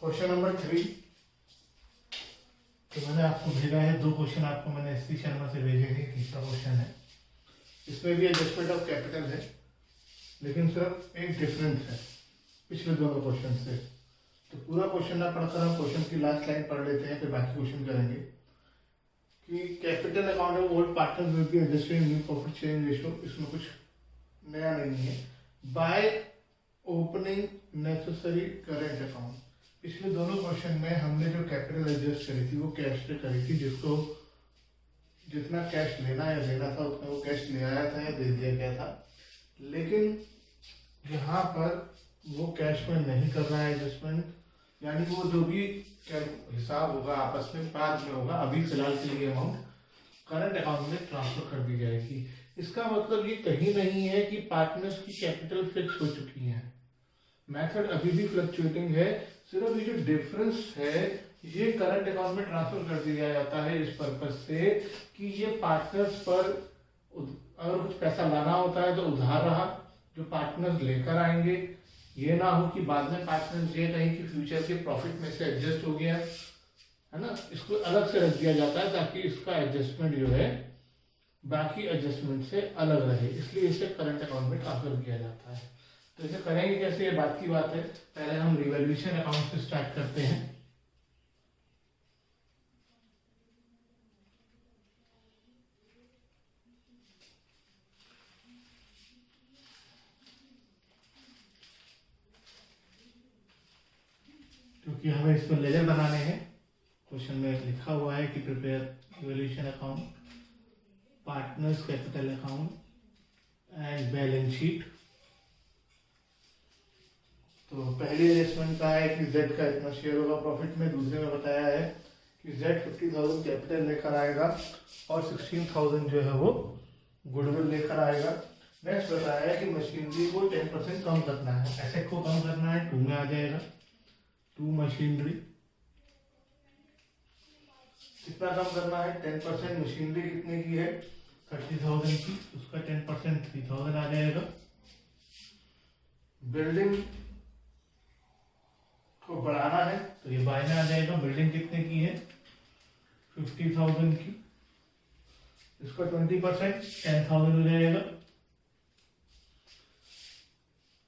Question number 3 तो मैंने आपको भेजा है। 2 क्वेश्चन आपको मैंने एस सी शर्मा से भेजे हैं, तीसरा क्वेश्चन है। इसमें भी एडजस्टमेंट ऑफ कैपिटल है, लेकिन सिर्फ एक डिफरेंस है पिछले दोनों क्वेश्चन से। तो पूरा क्वेश्चन ना पढ़कर हम क्वेश्चन की लास्ट लाइन पढ़ लेते हैं, फिर बाकी क्वेश्चन करेंगे। कि capital account of old partners will be adjusted new profit sharing ratio, इसमें कुछ नया नहीं है। By opening necessary current account. पिछले दोनों क्वेश्चन में हमने जो कैपिटल एडजस्ट करी थी वो कैश से करी थी, जिसको जितना कैश लेना या देना था उतना वो कैश ले आया था या दे दिया गया था। लेकिन यहाँ पर वो कैश में नहीं कर रहा है एडजस्टमेंट, यानी वो जो भी हिसाब होगा आपस में बाद में होगा। अभी फिलहाल के लिए अमाउंट करंट अकाउंट में ट्रांसफर कर दी जाएगी। इसका मतलब ये कहीं नहीं है कि पार्टनर्स की कैपिटल फिक्स हो चुकी है। मेथड अभी भी फ्लक्चुएटिंग है, सिर्फ ये जो डिफरेंस है ये करंट अकाउंट में ट्रांसफर कर दिया जाता है इस पर्पज से कि ये पार्टनर्स पर अगर कुछ पैसा लाना होता है तो उधार रहा, जो पार्टनर्स लेकर आएंगे। ये ना हो कि बाद में पार्टनर्स ये कहें कि फ्यूचर के प्रॉफिट में से एडजस्ट हो गया है ना, इसको अलग से रख दिया जाता है ताकि इसका एडजस्टमेंट जो है बाकी एडजस्टमेंट से अलग रहे, इसलिए इसे करंट अकाउंट में ट्रांसफर किया जाता है। तो इसे करेंगे कैसे, ये बात की बात है। पहले हम रिवैल्यूएशन अकाउंट से स्टार्ट करते हैं। क्योंकि हमें इसमें लेजर बनाने हैं। क्वेश्चन में लिखा हुआ है कि prepare revaluation account, partners capital account and balance sheet. तो पहले एडजस्टमेंट का है कि जेड का इतना शेयर होगा प्रॉफिट में। दूसरे में बताया है कि जेड 50,000 कैपिटल लेकर आएगा और 16,000 जो है वो गुडविल लेकर आएगा। नेक्स्ट बताया है कि मशीनरी को 10% कम करना है, एसेट को कम करना है, 2 में आ जाएगा। 2 मशीनरी कितना कम करना है, 10%। मशीनरी कितने की है, 30,000 की, उसका 10% 3,000 आ जाएगा। बिल्डिंग को बढ़ाना है तो ये बाय में आ जाएगा। बिल्डिंग कितने की है, 50,000 की, इसका 20% 10,000 हो जाएगा।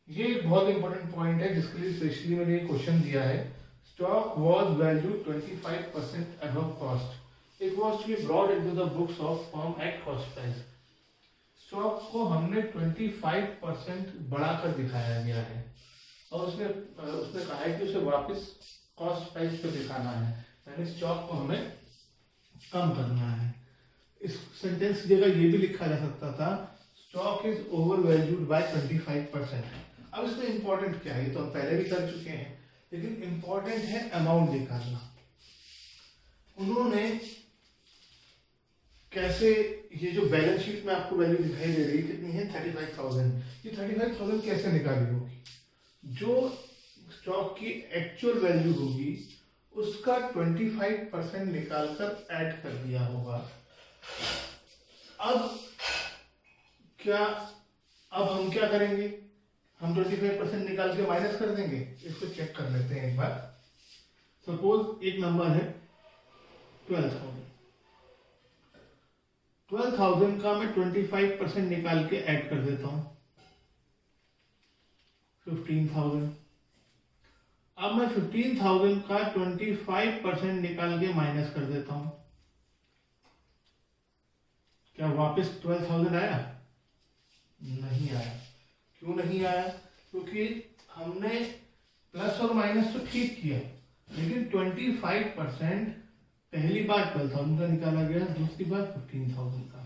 ये एक बहुत इंपॉर्टेंट पॉइंट है जिसके लिए स्पेशली मैंने ये क्वेश्चन दिया है। Stock was value 25% above cost, it was to be brought into the books of firm at cost price. Stock को हमने 25% बढ़ाकर दिखाया गया है और उसने कहा है कि उसे वापस कॉस्ट प्राइस पे दिखाना है, यानी स्टॉक को हमें कम करना है। इस सेंटेंस की जगह ये भी लिखा जा सकता था, stock is over valued bye 25%। अब इसमें इंपॉर्टेंट क्या है, ये तो हम पहले भी कर चुके हैं, लेकिन इंपॉर्टेंट है अमाउंट निकालना। उन्होंने कैसे, ये जो बैलेंस शीट में आपको वैल्यू दिखाई दे रही है कितनी है, 35,000। ये 35,000 कैसे निकाली होगी, जो स्टॉक की एक्चुअल वैल्यू होगी उसका 25% निकालकर ऐड कर दिया होगा। अब हम क्या करेंगे, हम 25% निकाल के माइनस कर देंगे। इसको चेक कर लेते हैं एक बार। सपोज एक नंबर है 12,000। 12,000 का मैं 25% निकाल के ऐड कर देता हूं, 15,000। अब मैं 15,000 का 25% निकाल के माइनस कर देता हूं। क्या वापस 12,000 आया? नहीं आया। क्यों नहीं आया? क्योंकि हमने प्लस और माइनस तो ठीक किया, लेकिन 25% पहली बार 12,000 का निकाला गया, दूसरी बार 15,000 का।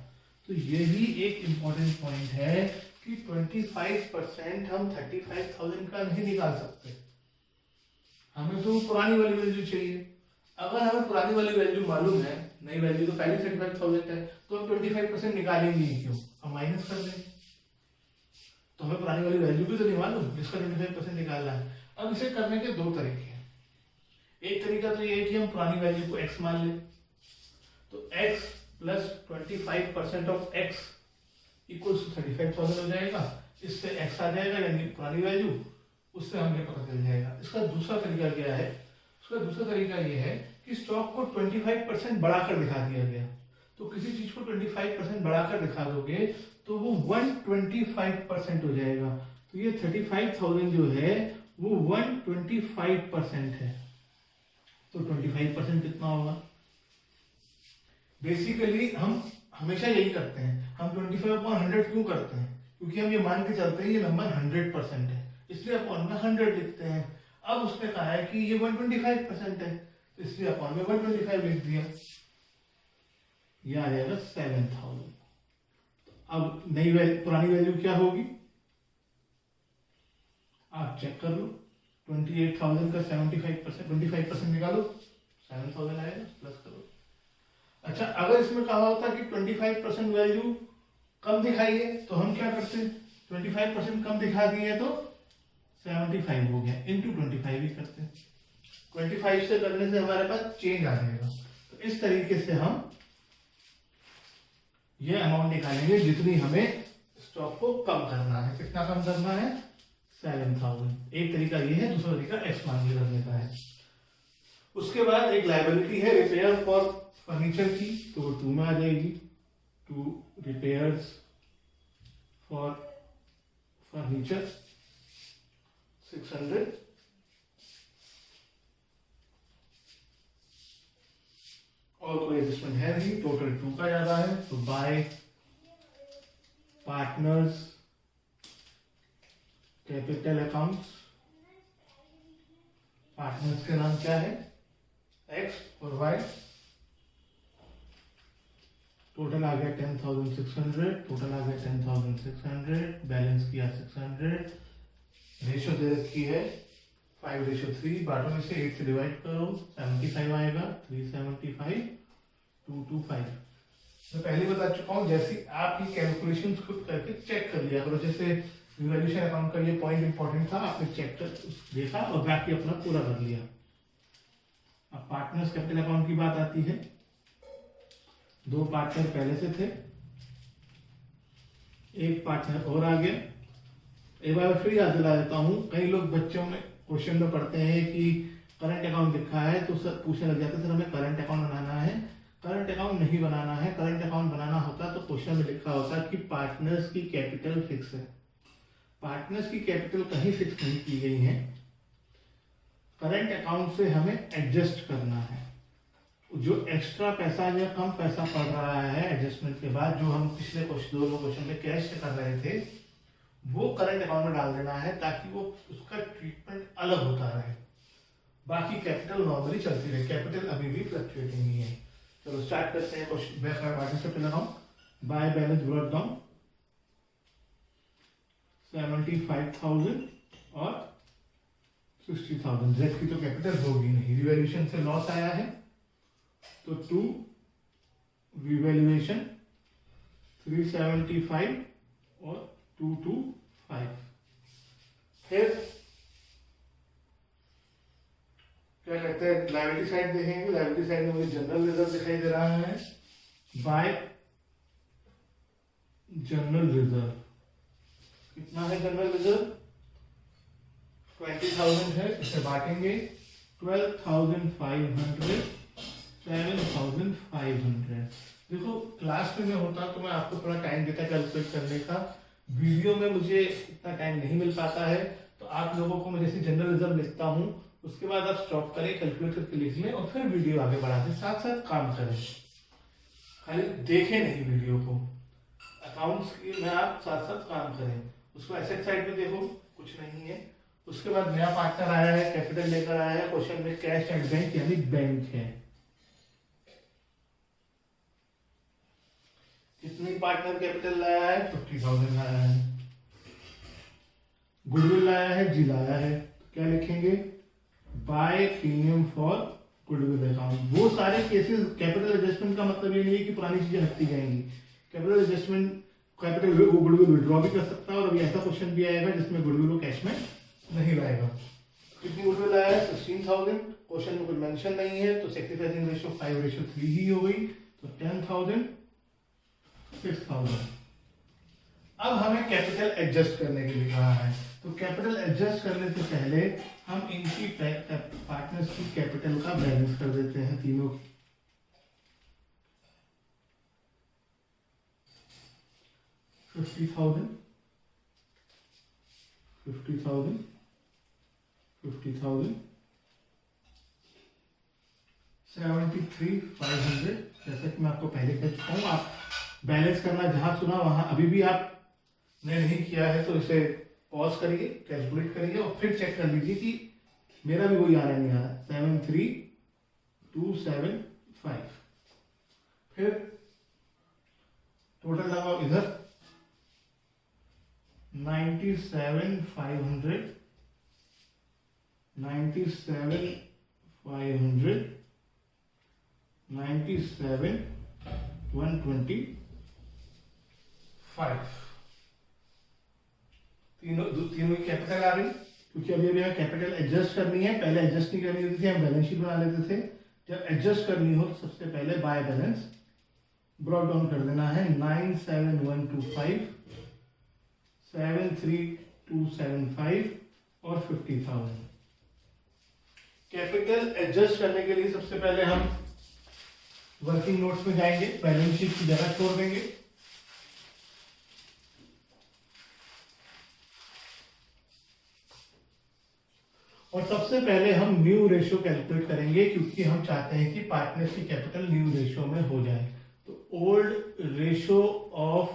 तो यही एक इंपॉर्टेंट पॉइंट है कि 25% हम 35,000 का नहीं निकाल सकते, हमें तो पुरानी वाली वैल्यू चाहिए। अगर हमें पुरानी वाली वैल्यू मालूम है, नई वैल्यू तो पहले 35,000 है, तो हम 25% निकालेंगे ही क्यों, हम माइनस कर देंगे। तो हमें पुरानी वाली वैल्यू भी तो नहीं मालूम जिसका 25% निकालना है। अब इसे करने के 2 तरीके हैं। एक तरीका तो ये है कि हम पुरानी वैल्यू को x मान लें, तो x plus 25% of x equals to 35,000 हो जाएगा। इससे x आ जाएगा, यानी पुरानी वैल्यू, उससे हमें पता चल जाएगा। इसका दूसरा तरीका क्या है, उसका दूसरा तरीका ये है कि स्टॉक को 25% बढ़ाकर दिखा दिया गया। तो किसी चीज को 25% बढ़ाकर दिखा दोगे तो वो 125% हो जाएगा। तो ये 35,000 जो है वो 125% है। तो 25% कितना होगा? बेसिकली हम हमेशा यही करते हैं, हम 25/100 क्यों करते हैं? क्योंकि हम ये मान के चलते हैं ये नंबर 100% है, इसलिए अपॉन में 100 लिखते हैं। अब उसने कहा है कि ये 125% है, तो इसलिए अपॉन में 125 लिख दिया, ये आ जाएगा 7,000। अब नई पुरानी वैल्यू क्या होगी आप चेक कर लो। 28,000 का 25% निकालो, 7,000 आएगा, प्लस करो। अच्छा, अगर इसमें कहा होता कि 25% वैल्यू कम दिखाई है तो हम क्या करते हैं? 25% कम दिखा दिए तो 75 हो गया, इंटू 25 ही करते हैं। 25 से करने से हमारे पास चेंज आ जाएगा। तो इस तरीके से हम ये अमाउंट निकालेंगे जितनी हमें स्टॉक को कम करना है। कितना कम करना है? 7,000। एक तरीका ये है, दूसरा तरीका एक्स मान के करने का है। उसके बाद एक लायबिलिटी है रिपेयर फॉर फर्नीचर की, तो वो 2 में आ जाएगी। 2 रिपेयर्स फॉर फर्नीचर 600। और कोई एडजस्टमेंट है नहीं, टोटल 2 का ज्यादा है। तो bye partners capital accounts, partners के नाम क्या है? एक्स और वाई। टोटल आ गया 10,600, टोटल आ गया 10,600, बैलेंस किया 600। रेशियो दे रखी है 5:3, बाटों में से 8 से डिवाइड करो, 75 आएगा। 375, 225। मैं पहले बता चुका हूँ, जैसे आप ये कैलकुलेशन खुद करके चेक कर लिया करो। जैसे रिवैल्यूएशन अकाउंट का ये पॉइंट इंपॉर्टेंट था, आपने चेक कर देखा और बाकी अपना पूरा कर लिया। अब पार्टनर्स कैपिटल अकाउंट की बात आती है। 2 पार्टनर पहले से थे, एक पार्टनर और आ गया। एक बार फिर याद दिला देता हूँ, कई लोग बच्चों में क्वेश्चन में पढ़ते हैं कि करंट अकाउंट लिखा है तो सर पूछने लग जाते हैं सर हमें करंट अकाउंट बनाना है। करंट अकाउंट नहीं बनाना है। करंट अकाउंट बनाना होता तो क्वेश्चन में लिखा होता कि पार्टनर्स की कैपिटल फिक्स है। पार्टनर्स की कैपिटल कहीं फिक्स नहीं की गई है, करंट अकाउंट से हमें एडजस्ट करना है। जो एक्स्ट्रा पैसा या कम पैसा पड़ रहा है एडजस्टमेंट के बाद, जो हम पिछले दोनों क्वेश्चन में कैश से कर रहे थे, वो करंट अकाउंट में डाल देना है ताकि वो उसका ट्रीटमेंट अलग होता रहे। बाकी कैपिटल नॉर्मली चलती रहे, कैपिटल अभी भी फ्लक्चुएटिंग ही है। चलो स्टार्ट करते हैं question. By balance brought down 75,000 और 60,000। जेड की तो कैपिटल होगी नहीं, रिवैल्यूएशन से लॉस आया है तो 2 रिवैल्यूएशन 375 और 225। फिर क्या कहते हैं, लायबिलिटी साइड देखेंगे। लायबिलिटी साइड में मुझे जनरल रिजर्व दिखाई दे रहा है। बाय जनरल रिजर्व कितना है? जनरल रिजर्व 20,000 है, इसे बांटेंगे 12,500, 7,500। देखो क्लास में होता तो मैं आपको थोड़ा टाइम देता कैलकुलेट करने का, वीडियो में मुझे इतना टाइम नहीं मिल पाता है। तो आप लोगों को मैं जैसे जनरल रिजर्व लिखता हूँ उसके बाद आप स्टॉप करें, कैलकुलेट करके लिख लें और फिर वीडियो आगे बढ़ाते साथ साथ काम करें, खाली देखें नहीं वीडियो को। अकाउंट्स की में आप साथ साथ काम करें। उसको एसेट साइड में देखो, कुछ नहीं है। उसके बाद नया पार्टनर आया है, कैपिटल लेकर आया है, क्वेश्चन में कैश एंड बैंक यानी बैंक है। कितनी पार्टनर कैपिटल लाया है? 50,000 लाया है। गुडविल लाया है, जी लाया है, तो क्या लिखेंगे? By premium for goodwill account. वो सारे केसेस कैपिटल एडजस्टमेंट का मतलब ये नहीं है कि पुरानी चीजें हटती जाएंगी। Capital adjustment, capital goodwill withdraw भी कर सकता है और अभी ऐसा क्वेश्चन भी आएगा जिसमें गुडविल को कैश में नहीं लाएगा। कितनी गुडविल लाया है? 16,000। क्वेश्चन में कुछ मेंशन नहीं है तो सेक्रीफाइसिंग रेशियो 5:3 ही हो गई, तो 10,000, 6,000। अब हमें कैपिटल एडजस्ट करने के लिए कहा है, तो कैपिटल एडजस्ट करने से पहले हम इनकी पार्टनर्स की कैपिटल का बैलेंस कर देते हैं तीनों की। 50,000, 50,000, 50,000, 73,500। जैसा कि मैं आपको पहले कह चुका हूँ, आप बैलेंस करना जहां सुना वहां, अभी भी आपने नहीं किया है तो इसे पॉज करिए, कैलकुलेट करिए और फिर चेक कर लीजिए कि मेरा भी वही आ रहा है नहीं आ रहा है। 73,275। फिर टोटल लगाओ इधर 97,500, 97,500, 97,125। तीनों की कैपिटल आ गई, क्योंकि अभी अभी हमें कैपिटल एडजस्ट करनी है। पहले एडजस्ट नहीं करनी होती थी, हम बैलेंस शीट बना लेते थे। जब एडजस्ट करनी हो तो सबसे पहले बाय बैलेंस ब्रॉट डाउन कर देना है। 97,125, 73,275 और 50,000। कैपिटल एडजस्ट करने के लिए सबसे पहले हम वर्किंग नोट्स में जाएंगे, बैलेंस शीट की जगह छोड़ देंगे। और सबसे पहले हम न्यू रेशियो कैलकुलेट करेंगे, क्योंकि हम चाहते हैं कि पार्टनर्स की कैपिटल न्यू रेशियो में हो जाए। तो old ratio of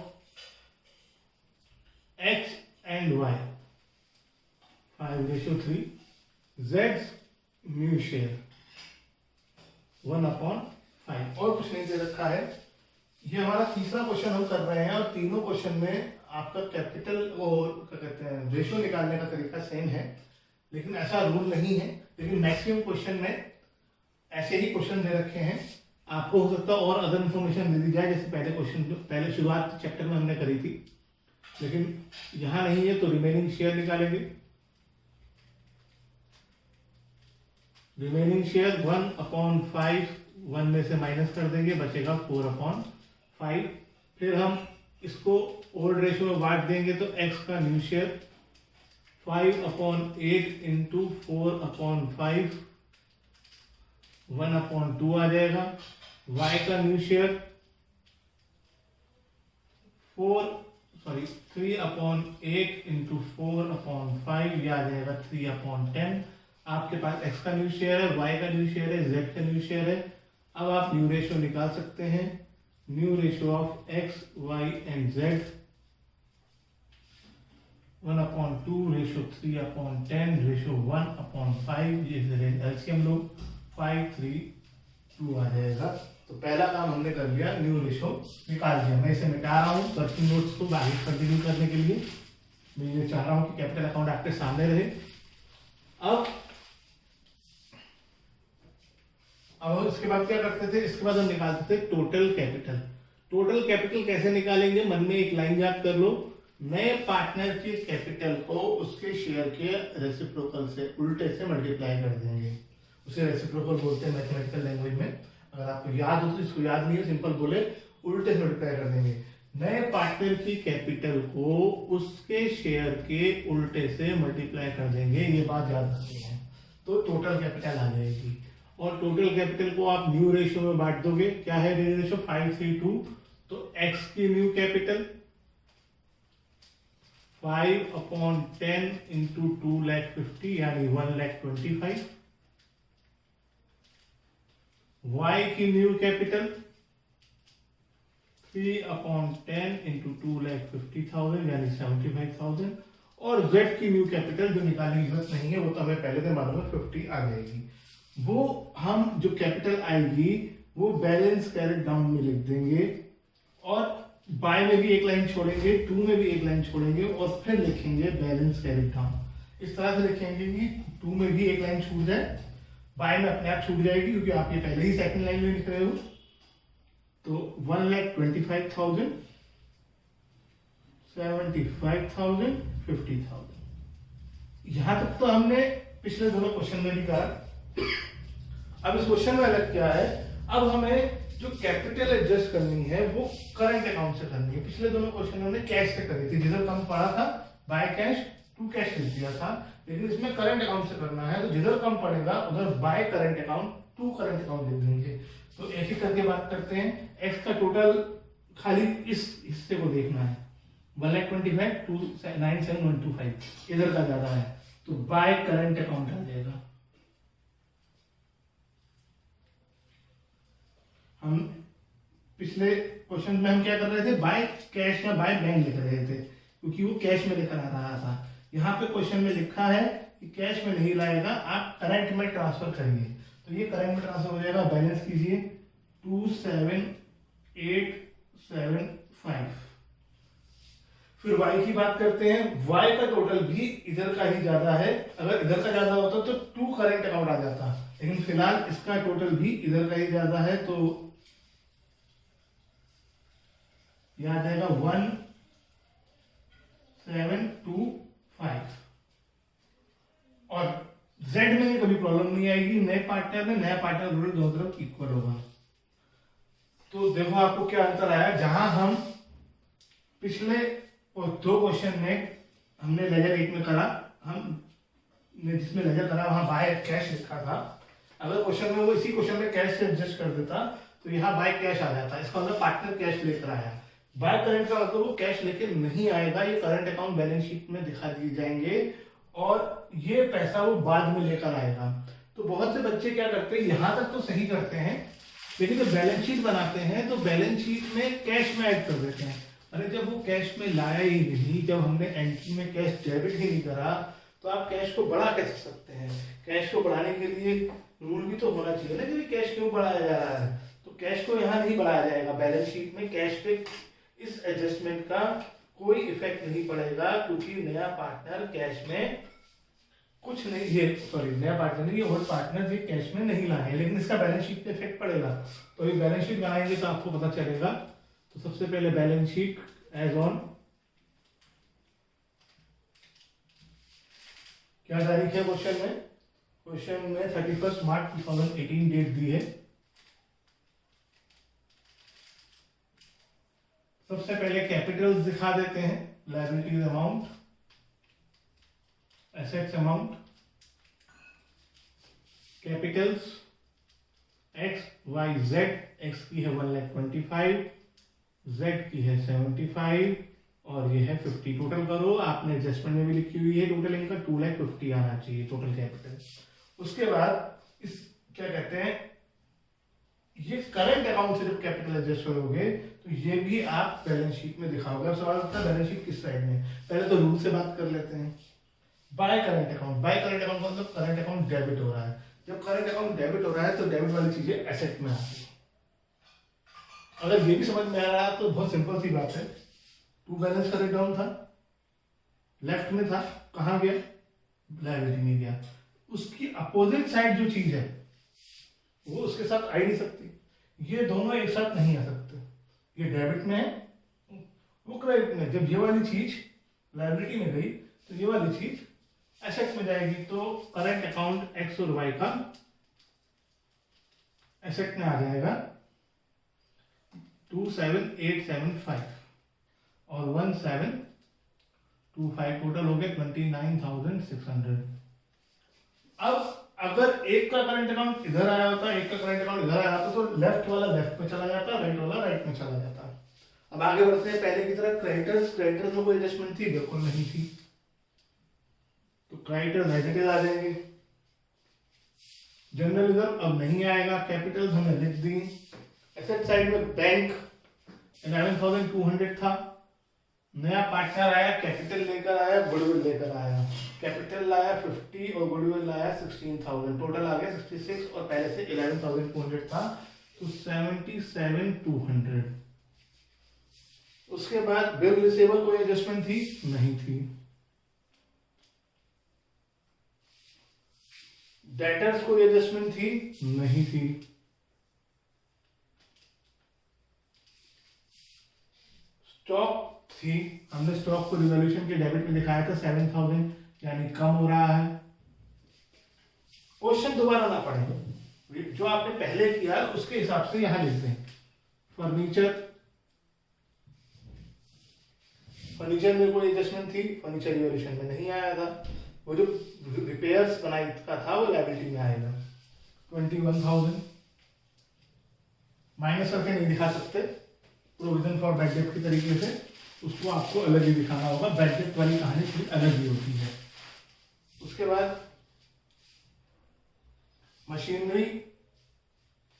X and Y 5:3, जेड्स न्यू शेयर 1/5। और कुछ नहीं दे रखा है। ये हमारा तीसरा क्वेश्चन हम कर रहे हैं और तीनों क्वेश्चन में आपका कैपिटल और क्या कहते हैं रेशियो निकालने का तरीका सेम है, लेकिन ऐसा रूल नहीं है। लेकिन मैक्सिमम क्वेश्चन में ऐसे ही क्वेश्चन दे रखे हैं। आपको हो सकता है और अदर इन्फॉर्मेशन दे दी जाए, जैसे पहले क्वेश्चन पहले शुरुआत चैप्टर में हमने करी थी, लेकिन यहां नहीं है। तो रिमेनिंग शेयर निकालेंगे। रिमेनिंग शेयर 1/5, 1 में से माइनस कर देंगे, बचेगा 4/5। फिर हम इसको ओल्ड रेशियो में बांट देंगे तो x का न्यू शेयर 5/8 इंटू 4/5 1/2 आ जाएगा। y का न्यू शेयर 3/8 इंटू 4/5 यह आ जाएगा 3/10। आपके पास x का न्यू शेयर है, y का न्यू शेयर है, z का न्यू शेयर है। अब आप न्यू रेशियो निकाल सकते हैं। New ratio of x, y and z 1/2 ratio 3/10 ratio 1/5। ये एलसीएम लो 5, 3, 2 आ जाएगा। तो पहला काम हमने कर लिया, न्यू रेशियो निकाल दिया। मैं इसे मिटा रहा हूँ वर्किंग नोट्स को आगे कंटिन्यू करने के लिए। मैं ये चाह रहा हूँ कि कैपिटल अकाउंट आपके सामने रहे। अब इसके बाद क्या करते थे, इसके बाद हम निकालते थे टोटल कैपिटल। टोटल कैपिटल कैसे निकालेंगे, मन में एक लाइन याद कर लो। नए पार्टनर के कैपिटल को उसके शेयर के रेसिप्रोकल से उल्टे से मल्टीप्लाई कर देंगे। उसे रेसिप्रोकल बोलते हैं मैथमेटिकल लैंग्वेज में। अगर आपको याद हो तो, इसको याद नहीं है, सिंपल बोले उल्टे से मल्टीप्लाई कर देंगे। नए पार्टनर की कैपिटल को उसके शेयर के उल्टे से मल्टीप्लाई कर देंगे। ये बात याद रखनी है। तो टोटल कैपिटल आ जाएगी। और टोटल कैपिटल को आप न्यू रेशियो में बांट दोगे। क्या है न्यू रेशियो? 5, 3, 2। तो x की न्यू कैपिटल 5/10 इंटू 2,50,000 यानी 1,25,000। y की न्यू कैपिटल 3/10 इंटू 2,50,000 यानी 75,000। और z की न्यू कैपिटल जो निकालने की जरूरत नहीं है, वो तो हमें पहले से मालूम है, 50 आ जाएगी। वो हम जो कैपिटल आएगी वो बैलेंस कैरेट डाउन में लिख देंगे और बाय में भी एक लाइन छोड़ेंगे, टू में भी एक लाइन छोड़ेंगे और फिर लिखेंगे बैलेंस कैरेट डाउन। इस तरह से लिखेंगे कि टू में भी एक लाइन छूट जाए, बाय में अपने आप छूट जाएगी, क्योंकि आप ये पहले ही सेकंड लाइन में लिख रहे हो। तो 1,25,000, 75,000, 50,000। यहां तक तो हमने पिछले दोनों क्वेश्चन में भी कहा। अब इस क्वेश्चन में अलग क्या है, अब हमें जो कैपिटल एडजस्ट करनी है वो करंट अकाउंट से करनी है। पिछले दोनों क्वेश्चन हमने कैश से करी थी, जिधर कम पड़ा था बाय कैश टू कैश लिख दिया था। लेकिन इसमें करंट अकाउंट से करना है, तो जिधर कम पड़ेगा उधर by current account to current account लिख देंगे। तो एक एक करके बात करते हैं। एक्स का टोटल खाली इस हिस्से को देखना है, 1,25,000 2,97,125, इधर का ज्यादा है तो बाय करंट अकाउंट आ जाएगा। हम पिछले क्वेश्चन में हम क्या कर रहे थे, बाय कैश या बाय बैंक लिख रहे थे क्योंकि वो कैश में लेकर आ रहा था। यहाँ पे क्वेश्चन में लिखा है कि कैश में नहीं लाएगा, आप करंट में ट्रांसफर करिए। तो ये करंट में ट्रांसफर हो जाएगा, बैलेंस कीजिए 27,875। फिर y की बात करते हैं। y का टोटल भी इधर का ही ज्यादा है, अगर इधर का ज्यादा होता तो टू करंट अकाउंट आ जाता, लेकिन फिलहाल इसका टोटल भी इधर का ही ज्यादा है तो यह आ जाएगा 1,725। और z में कभी प्रॉब्लम नहीं आएगी, नए पार्टनर में नया पार्टनर रूल दोनों तरफ इक्वल होगा। तो देखो आपको क्या अंतर आया, जहां हम पिछले और दो क्वेश्चन में हमने लेजर एक में करा, हमने जिसमें लेजर करा वहां बाय कैश लिखा था। अगर क्वेश्चन में वो इसी क्वेश्चन में कैश से एडजस्ट कर देता तो यहाँ बाय कैश आ जाता, इसका मतलब पार्टनर कैश लेकर आया। बाय करंट का मतलब वो कैश लेके नहीं आएगा, ये करंट अकाउंट बैलेंस शीट में दिखा दिए जाएंगे और ये पैसा वो बाद में लेकर आएगा। तो बहुत से बच्चे क्या करते हैं, यहां तक तो सही करते हैं, लेकिन जब बैलेंस शीट बनाते हैं तो बैलेंस शीट में कैश में ऐड कर देते हैं। अरे जब वो कैश में लाया ही नहीं, जब हमने एंट्री में कैश डेबिट ही नहीं करा, तो आप कैश को बढ़ा कैसे सकते हैं? कैश को बढ़ाने के लिए रूल भी तो होना चाहिए ना कि कैश क्यों बढ़ाया जा रहा है। तो कैश को यहाँ नहीं बढ़ाया जाएगा, बैलेंस शीट में कैश पे इस एडजस्टमेंट का कोई इफेक्ट नहीं पड़ेगा क्योंकि नया पार्टनर कैश में कुछ नहीं, ये सॉरी नया पार्टनर नहीं, ये ओल्ड पार्टनर ये कैश में नहीं लाए, लेकिन इसका बैलेंस शीट पे इफेक्ट पड़ेगा। तो ये बैलेंस शीट बनाएंगे तो आपको पता चलेगा। तो सबसे पहले बैलेंस शीट एज ऑन, क्या तारीख है क्वेश्चन में? क्वेश्चन में 31 मार्च 2018 डेट दी है। सबसे पहले कैपिटल्स दिखा देते हैं, liabilities amount, assets amount, capitals X Y Z, X की है 1,25,000, जेड की है 75 और ये है 50। टोटल करो, आपने एडजस्टमेंट में भी लिखी हुई है टोटल इनका 2,50,000 आना चाहिए टोटल कैपिटल। उसके बाद इस क्या कहते हैं, ये करंट अकाउंट से जब कैपिटल एडजस्ट करोगे तो ये भी आप बैलेंस शीट में दिखाओगे। अब सवाल होता है बैलेंस शीट किस साइड में, पहले तो रूल से बात कर लेते हैं। Bye current account, bye current account का मतलब करंट अकाउंट डेबिट हो रहा है। जब करंट अकाउंट डेबिट हो रहा है तो डेबिट वाली चीजें एसेट में आती है। अगर ये भी समझ में आ रहा है तो बहुत सिंपल सी बात है, टू बैलेंस का डाउन था, लेफ्ट में था, कहां गया? लायबिलिटी में गया। उसकी अपोजिट साइड जो चीज है वो उसके साथ आ ही नहीं सकती, ये दोनों एक साथ नहीं आ सकते। ये डेबिट में है, वो क्रेडिट में। जब ये वाली चीज लायबिलिटी में गई तो ये वाली चीज एसेट में जाएगी, तो करंट अकाउंट एक्स और वाई का एसेट में आ जाएगा 27,875 और 1,725, टोटल हो गया 29,600। अब अगर एक का करंट अकाउंट इधर आया होता, एक का करंट अकाउंट इधर आया होता, तो लेफ्ट वाला लेफ्ट में चला जाता, राइट वाला राइट में चला जाता। अब आगे बढ़ते हैं, पहले की तरह क्रेडिटर्स में कोई एडजस्टमेंट थी? बिल्कुल नहीं थी, तो क्रेडिटर नेगेटिव आ जाएंगे। जनरल रिजर्व अब नहीं आएगा, कैपिटल हमने लिख दी। एसेट साइड में बैंक 11,200 था, नया पार्टनर आया, कैपिटल लेकर आया, गुडविल लेकर आया। कैपिटल लाया 50 और गुडविल लाया 16,000, टोटल आ गया 66 और पहले से 11,200 था तो 77,200। उसके बाद बिल रिसीवेबल कोई एडजस्टमेंट थी? नहीं थी। डेटर्स कोई एडजस्टमेंट थी? नहीं थी। स्टॉक थी, हमने स्टॉक को रिवॉल्यूशन के डेबिट में दिखाया था 7,000, यानी कम हो रहा है। क्वेश्चन दोबारा ना पढ़े, जो आपने पहले किया उसके हिसाब से यहां लिखते हैं। फर्नीचर में कोई एडजस्टमेंट थी? फर्नीचर रिवॉल्यूशन में नहीं आया था। वो जो रिपेयर्स बनाई का था वो लायबिलिटी में आएगा 21,000। माइनस करके नहीं दिखा सकते, प्रोविजन फॉर बैड डेट की तरीके से उसको आपको अलग ही दिखाना होगा। बैड डेट वाली कहानी थोड़ी अलग ही होती है। उसके बाद मशीनरी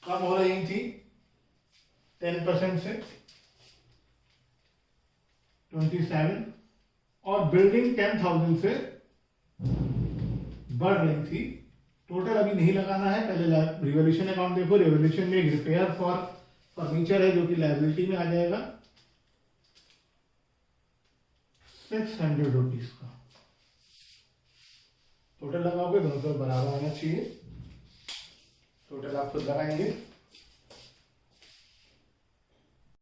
कम हो रही थी 10% से 27, और बिल्डिंग 10,000 से बढ़ रही थी। टोटल अभी नहीं लगाना है, पहले रिवोल्यूशन अकाउंट देखो। रिवोल्यूशन में एक रिपेयर फॉर फर्नीचर है जो कि लायबिलिटी में आ जाएगा 600 रुपीज का। टोटल लगाओगे दोनों तरफ बराबर आना चाहिए। टोटल आप खुद लगाएंगे।